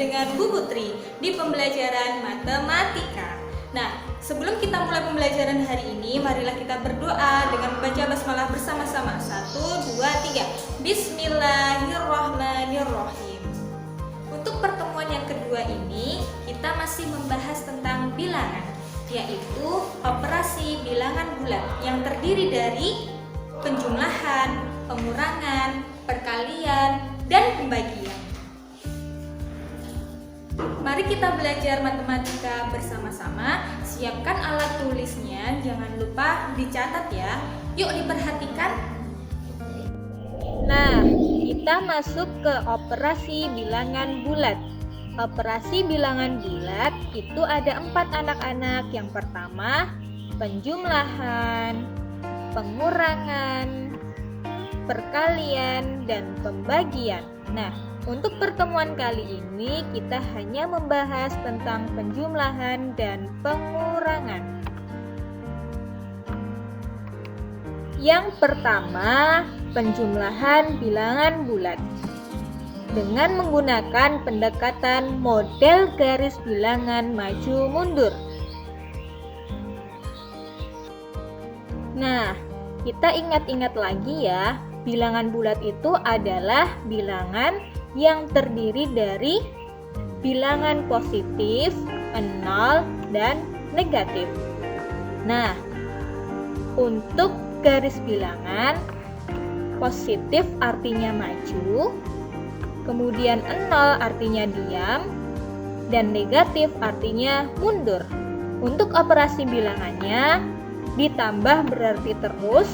dengan Bu Putri di pembelajaran matematika. Nah, sebelum kita mulai pembelajaran hari ini, marilah kita berdoa dengan membaca basmalah bersama-sama. 1, 2, 3. Bismillahirrahmanirrahim. Untuk pertemuan yang kedua ini, kita masih membahas tentang bilangan, yaitu operasi bilangan bulat yang terdiri dari penjumlahan, pengurangan, perkalian, dan pembagian. Mari kita belajar matematika bersama-sama. Siapkan alat tulisnya, jangan lupa dicatat ya. Yuk diperhatikan. Nah, kita masuk ke operasi bilangan bulat. Operasi bilangan bulat itu ada 4 anak-anak. Yang pertama, penjumlahan, pengurangan, perkalian, dan pembagian. Nah, untuk pertemuan kali ini kita hanya membahas tentang penjumlahan dan pengurangan. Yang pertama, penjumlahan bilangan bulat. Dengan menggunakan pendekatan model garis bilangan maju mundur. Nah, kita ingat-ingat lagi ya, bilangan bulat itu adalah bilangan yang terdiri dari bilangan positif, 0, dan negatif. Nah, untuk garis bilangan, positif artinya maju, kemudian 0 artinya diam, dan negatif artinya mundur. Untuk operasi bilangannya, ditambah berarti terus,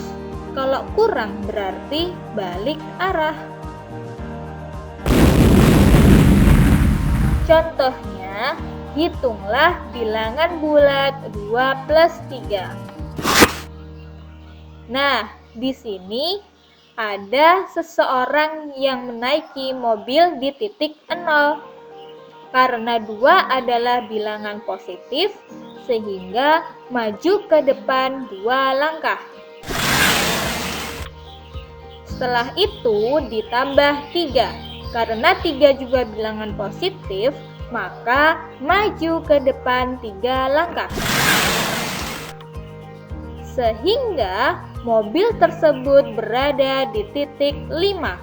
kalau kurang berarti balik arah. Contohnya, hitunglah bilangan bulat 2 plus 3. Nah, di sini ada seseorang yang menaiki mobil di titik 0. Karena 2 adalah bilangan positif, sehingga maju ke depan 2 langkah. Setelah itu ditambah 3. Karena 3 juga bilangan positif, maka maju ke depan 3 langkah. Sehingga mobil tersebut berada di titik 5.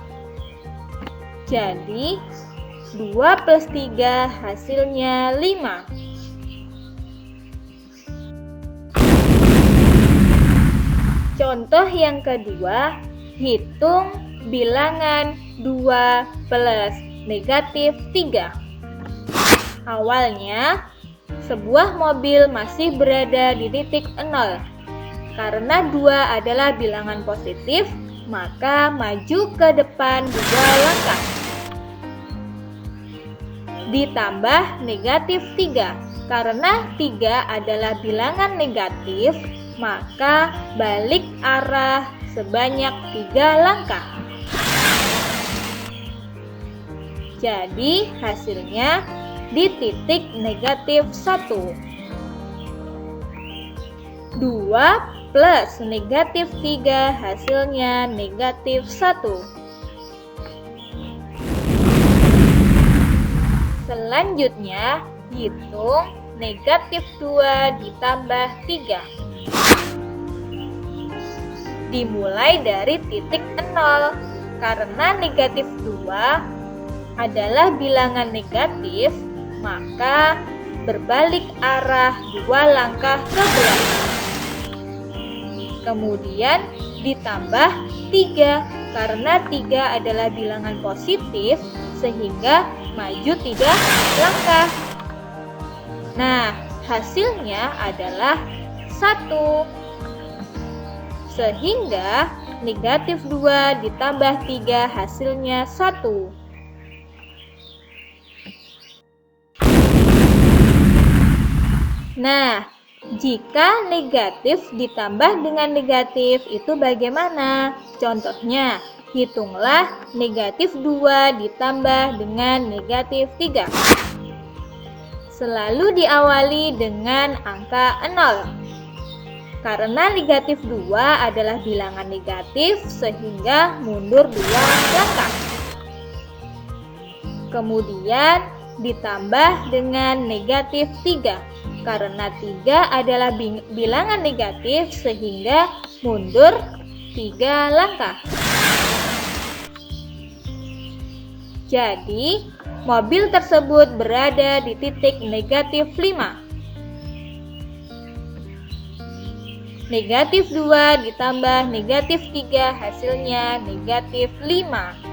Jadi 2 plus 3 hasilnya 5. Contoh yang kedua, hitung bilangan 2 plus negatif 3. Awalnya, sebuah mobil masih berada di titik 0. Karena 2 adalah bilangan positif, maka maju ke depan 2 langkah. Ditambah negatif 3. Karena 3 adalah bilangan negatif, maka balik arah sebanyak 3 langkah. Jadi hasilnya di titik negatif 1. 2 plus negatif 3 hasilnya negatif 1. Selanjutnya, hitung negatif 2 ditambah 3. Dimulai dari titik 0. Karena negatif 2 adalah bilangan negatif, maka berbalik arah 2 langkah ke belakang. Kemudian ditambah 3. Karena 3 adalah bilangan positif, sehingga maju 3 langkah. Nah, hasilnya adalah 1. Sehingga negatif 2 ditambah 3 hasilnya 1. Nah, jika negatif ditambah dengan negatif itu bagaimana? Contohnya, hitunglah negatif 2 ditambah dengan negatif 3. Selalu diawali dengan angka 0. Karena negatif 2 adalah bilangan negatif, sehingga mundur 2 langkah. Kemudian ditambah dengan negatif 3. Karena 3 adalah bilangan negatif sehingga mundur 3 langkah. Jadi, mobil tersebut berada di titik negatif 5. Negatif 2 ditambah negatif 3 hasilnya negatif 5.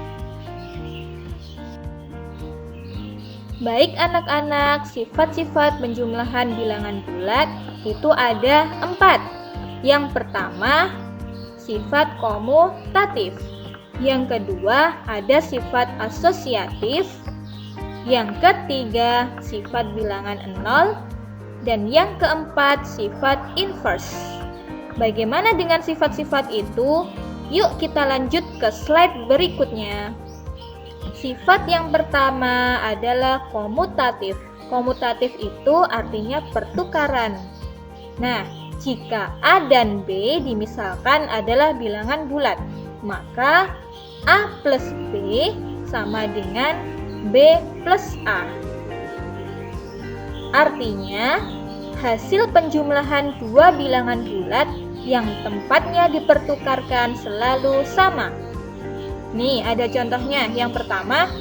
Baik anak-anak, sifat-sifat penjumlahan bilangan bulat itu ada 4. Yang pertama, sifat komutatif. Yang kedua, ada sifat asosiatif. Yang ketiga, sifat bilangan 0. Dan yang keempat, sifat inverse. Bagaimana dengan sifat-sifat itu? Yuk kita lanjut ke slide berikutnya. Sifat yang pertama adalah komutatif. Komutatif itu artinya pertukaran. Nah, jika A dan B dimisalkan adalah bilangan bulat, maka A plus B sama dengan B plus A. Artinya, hasil penjumlahan dua bilangan bulat yang tempatnya dipertukarkan selalu sama. Nih, ada contohnya. Yang pertama,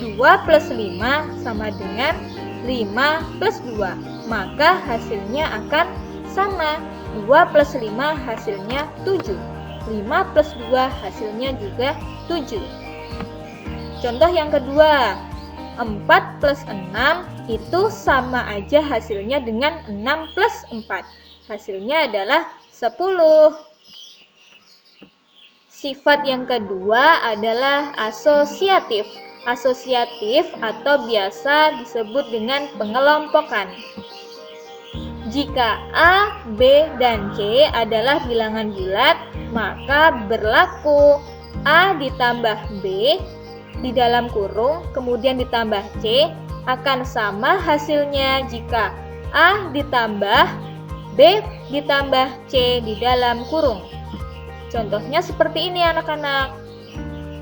2 plus 5 sama dengan 5 plus 2. Maka hasilnya akan sama. 2 plus 5 hasilnya 7. 5 plus 2 hasilnya juga 7. Contoh yang kedua, 4 plus 6 itu sama aja hasilnya dengan 6 plus 4. Hasilnya adalah 10. Sifat yang kedua adalah asosiatif. Asosiatif atau biasa disebut dengan pengelompokan. Jika A, B, dan C adalah bilangan bulat, maka berlaku A ditambah B di dalam kurung, kemudian ditambah C akan sama hasilnya jika A ditambah B ditambah C di dalam kurung. Contohnya seperti ini anak-anak.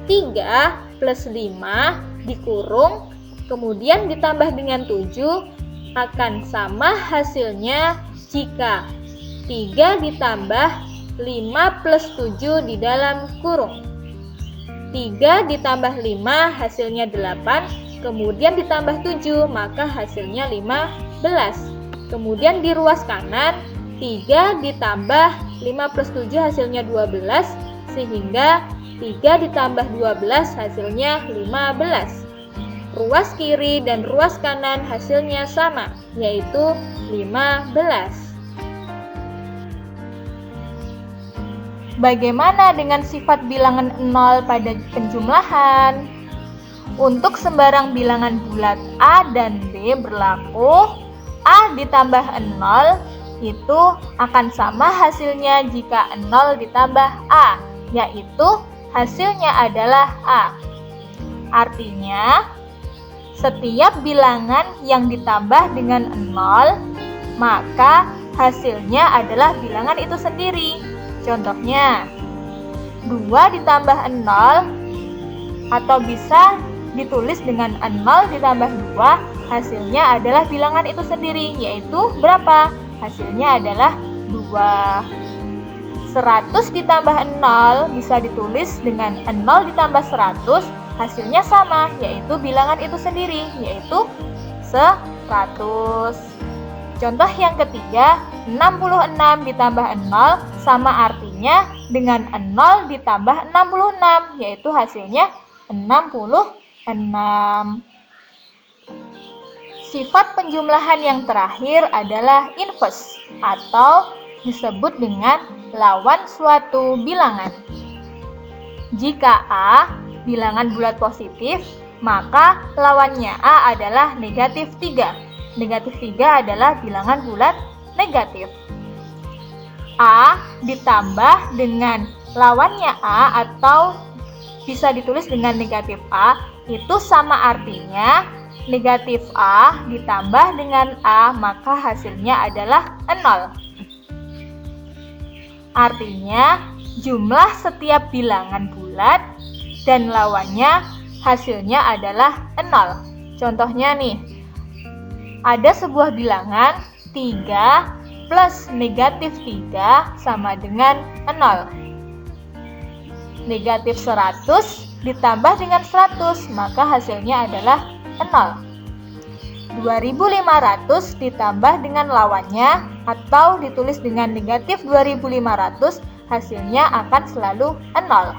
3 plus 5 dikurung, kemudian ditambah dengan 7 akan sama hasilnya jika 3 ditambah 5 plus 7 di dalam kurung. 3 ditambah 5 hasilnya 8, kemudian ditambah 7 maka hasilnya 15. Kemudian di ruas kanan 3 ditambah 5 plus 7 hasilnya 12, sehingga 3 ditambah 12 hasilnya 15. Ruas kiri dan ruas kanan hasilnya sama, yaitu 15. Bagaimana dengan sifat bilangan 0 pada penjumlahan? Untuk sembarang bilangan bulat A dan B berlaku A ditambah 0 itu akan sama hasilnya jika 0 ditambah A, yaitu hasilnya adalah A. Artinya, setiap bilangan yang ditambah dengan 0, maka hasilnya adalah bilangan itu sendiri. Contohnya, 2 ditambah 0 atau bisa ditulis dengan 0 ditambah 2, hasilnya adalah bilangan itu sendiri, yaitu berapa? Hasilnya adalah 2. 100 ditambah 0 bisa ditulis dengan 0 ditambah 100, hasilnya sama, yaitu bilangan itu sendiri, yaitu 100. Contoh yang ketiga, 66 ditambah 0 sama artinya dengan 0 ditambah 66, yaitu hasilnya 66. Sifat penjumlahan yang terakhir adalah inverse atau disebut dengan lawan suatu bilangan. Jika A bilangan bulat positif, maka lawannya A adalah negatif 3. Negatif 3 adalah bilangan bulat negatif. A ditambah dengan lawannya A atau bisa ditulis dengan negatif A, itu sama artinya negatif A ditambah dengan A, maka hasilnya adalah 0. Artinya, jumlah setiap bilangan bulat dan lawannya hasilnya adalah 0. Contohnya nih, ada sebuah bilangan 3 plus negatif 3 sama dengan 0. Negatif 100 ditambah dengan 100, maka hasilnya adalah 0. 2500 ditambah dengan lawannya atau ditulis dengan negatif 2500, hasilnya akan selalu 0.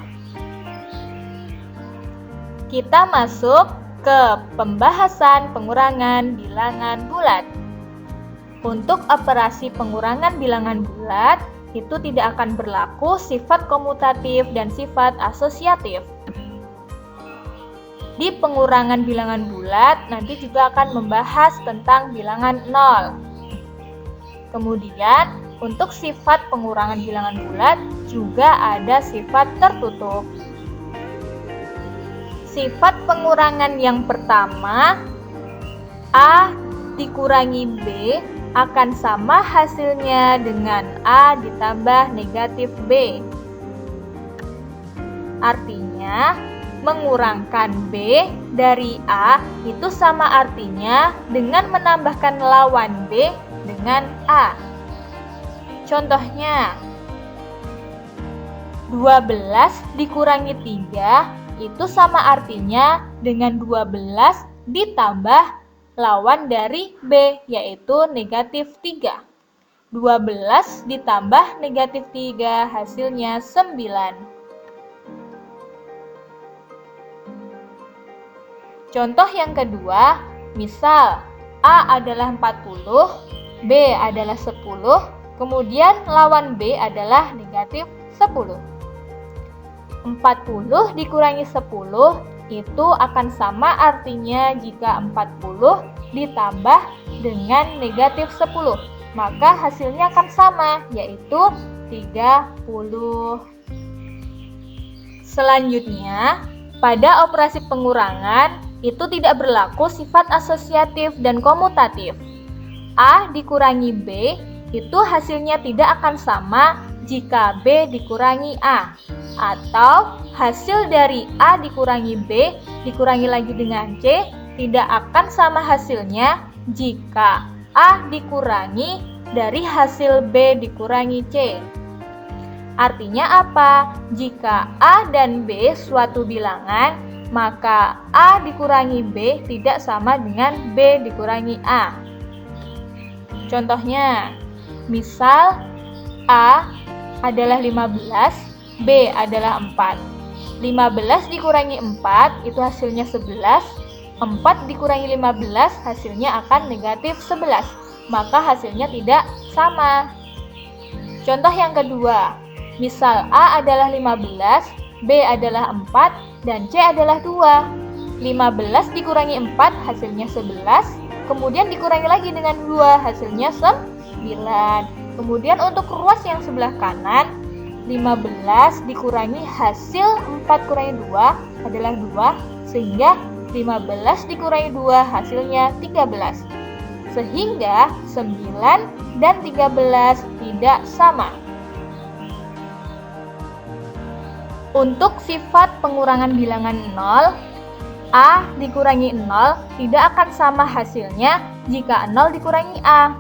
Kita masuk ke pembahasan pengurangan bilangan bulat. Untuk operasi pengurangan bilangan bulat, itu tidak akan berlaku sifat komutatif dan sifat asosiatif. Di pengurangan bilangan bulat, nanti juga akan membahas tentang bilangan 0. Kemudian, untuk sifat pengurangan bilangan bulat, juga ada sifat tertutup. Sifat pengurangan yang pertama, A dikurangi B akan sama hasilnya dengan A ditambah negatif B. Artinya, mengurangkan B dari A itu sama artinya dengan menambahkan lawan B dengan A. Contohnya, 12 dikurangi 3 itu sama artinya dengan 12 ditambah lawan dari B, yaitu negatif 3. 12 ditambah negatif 3 hasilnya 9. Contoh yang kedua, misal A adalah 40, B adalah 10, kemudian lawan B adalah negatif 10. 40 dikurangi 10 itu akan sama artinya jika 40 ditambah dengan negatif 10. Maka hasilnya akan sama, yaitu 30. Selanjutnya, pada operasi pengurangan, itu tidak berlaku sifat asosiatif dan komutatif. A dikurangi B itu hasilnya tidak akan sama jika B dikurangi A, atau hasil dari A dikurangi B dikurangi lagi dengan C tidak akan sama hasilnya jika A dikurangi dari hasil B dikurangi C. Artinya apa? Jika A dan B suatu bilangan, maka A dikurangi B tidak sama dengan B dikurangi A. Contohnya, misal A adalah 15, B adalah 4. 15 dikurangi 4 itu hasilnya 11, 4 dikurangi 15 hasilnya akan negatif 11, maka hasilnya tidak sama. Contoh yang kedua, misal A adalah 15, B adalah 4, dan C adalah 2. 15 dikurangi 4 hasilnya 11, kemudian dikurangi lagi dengan 2 hasilnya 9. Kemudian untuk ruas yang sebelah kanan, 15 dikurangi hasil 4 kurangi 2 adalah 2, sehingga 15 dikurangi 2 hasilnya 13. Sehingga 9 dan 13 tidak sama. Untuk sifat pengurangan bilangan 0, A dikurangi 0 tidak akan sama hasilnya jika 0 dikurangi A.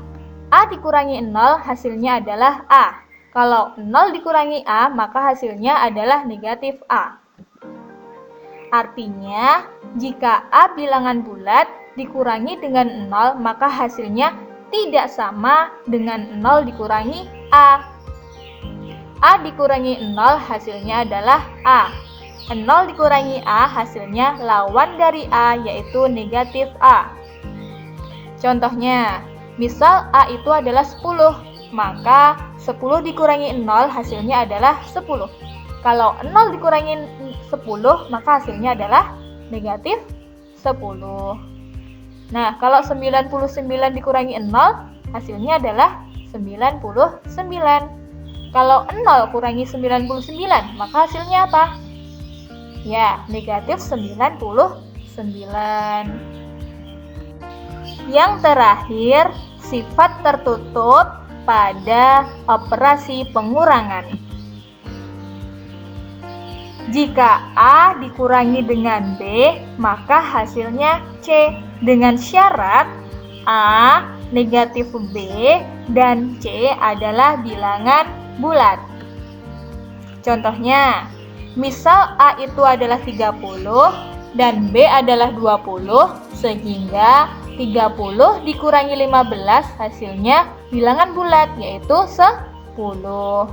A dikurangi 0 hasilnya adalah A. Kalau 0 dikurangi A, maka hasilnya adalah negatif A. Artinya, jika A bilangan bulat dikurangi dengan 0, maka hasilnya tidak sama dengan 0 dikurangi A. A dikurangi 0 hasilnya adalah A. 0 dikurangi A hasilnya lawan dari A, yaitu negatif A. Contohnya, misal A itu adalah 10, maka 10 dikurangi 0 hasilnya adalah 10. Kalau 0 dikurangi 10, maka hasilnya adalah negatif 10. Nah, kalau 99 dikurangi 0, hasilnya adalah 99. Kalau 0 kurangi 99, maka hasilnya apa? Ya, negatif 99. Yang terakhir, sifat tertutup pada operasi pengurangan. Jika A dikurangi dengan B, maka hasilnya C. Dengan syarat A negatif B dan C adalah bilangan bulat. Contohnya, misal A itu adalah 30 dan B adalah 20, sehingga 30 dikurangi 15 hasilnya bilangan bulat, yaitu 10.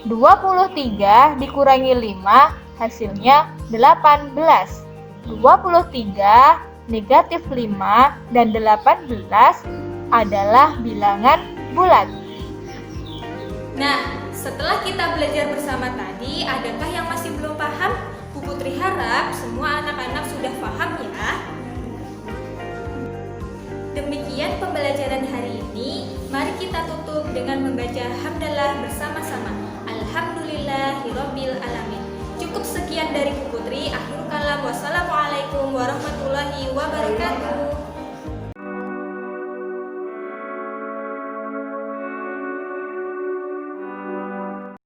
23 dikurangi 5 hasilnya 18. 23 negatif 5 dan 18 adalah bilangan bulat. Nah, setelah kita belajar bersama tadi, adakah yang masih belum paham? Bu Putri harap semua anak-anak sudah paham ya. Demikian pembelajaran hari ini. Mari kita tutup dengan membaca hamdalah bersama-sama. Alhamdulillahirabbil alamin. Cukup sekian dari Bu Putri. Akhirul kalam. Wassalamualaikum warahmatullahi wabarakatuh.